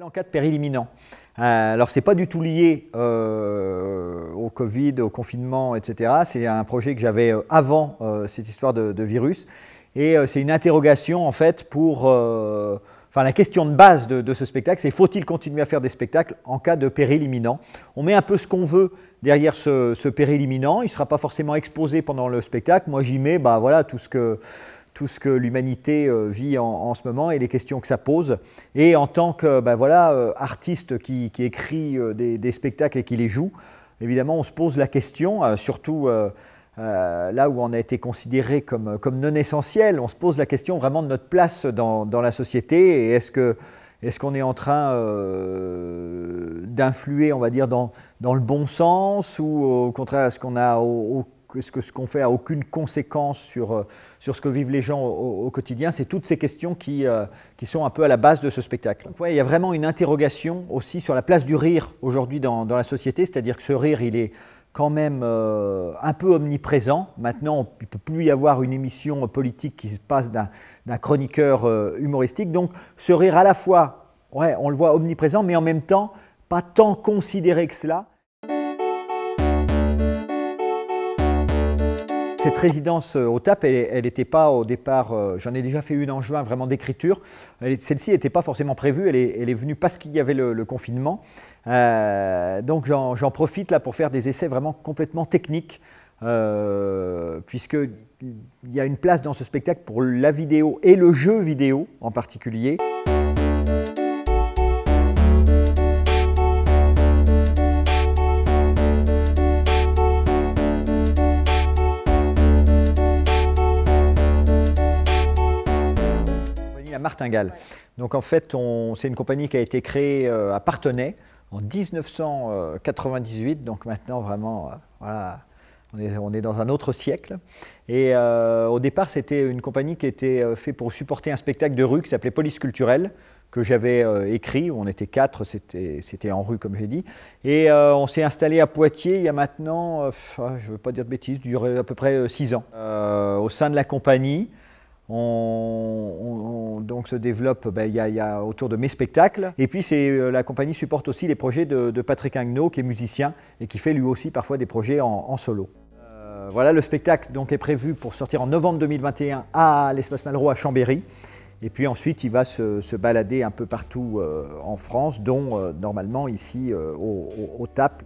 en cas de péril imminent. Alors c'est pas du tout lié au Covid, au confinement, etc. C'est un projet que j'avais avant cette histoire de virus. Et c'est une interrogation en fait pour... Enfin, la question de base de ce spectacle, c'est faut-il continuer à faire des spectacles en cas de péril imminent? On met un peu ce qu'on veut derrière ce péril imminent. Il ne sera pas forcément exposé pendant le spectacle. Moi, j'y mets voilà, tout ce que l'humanité vit en ce moment et les questions que ça pose. Et en tant que voilà, artiste qui écrit des spectacles et qui les joue, évidemment, on se pose la question, surtout là où on a été considéré comme non essentiel, on se pose la question vraiment de notre place dans la société et est-ce qu'on est en train d'influer, on va dire, dans le bon sens ou au contraire, est-ce que ce qu'on fait a aucune conséquence sur ce que vivent les gens au quotidien? C'est toutes ces questions qui sont un peu à la base de ce spectacle. Donc, ouais, il y a vraiment une interrogation aussi sur la place du rire aujourd'hui dans la société, c'est-à-dire que ce rire, il est quand même un peu omniprésent. Maintenant, il ne peut plus y avoir une émission politique qui se passe d'un chroniqueur humoristique. Donc, ce rire à la fois, ouais, on le voit omniprésent, mais en même temps, pas tant considéré que cela. Cette résidence au TAP, elle n'était pas au départ, j'en ai déjà fait une en juin, vraiment d'écriture. Celle-ci n'était pas forcément prévue, elle est venue parce qu'il y avait le confinement. Donc j'en profite là pour faire des essais vraiment complètement techniques, puisqu'il y a une place dans ce spectacle pour la vidéo et le jeu vidéo en particulier. Martingale. Donc en fait, c'est une compagnie qui a été créée à Parthenay en 1998, donc maintenant vraiment, voilà, on est dans un autre siècle. Et au départ, c'était une compagnie qui était faite pour supporter un spectacle de rue qui s'appelait Police Culturelle, que j'avais écrit, on était 4, c'était en rue comme j'ai dit. Et on s'est installé à Poitiers il y a maintenant, je ne veux pas dire de bêtises, duré à peu près 6 ans. Au sein de la compagnie, donc se développe il y a autour de mes spectacles. Et puis la compagnie supporte aussi les projets de Patrick Ingnaud, qui est musicien et qui fait lui aussi parfois des projets en solo. Voilà, le spectacle donc est prévu pour sortir en novembre 2021 à l'Espace Malraux à Chambéry. Et puis ensuite, il va se balader un peu partout en France, dont normalement ici au TAP.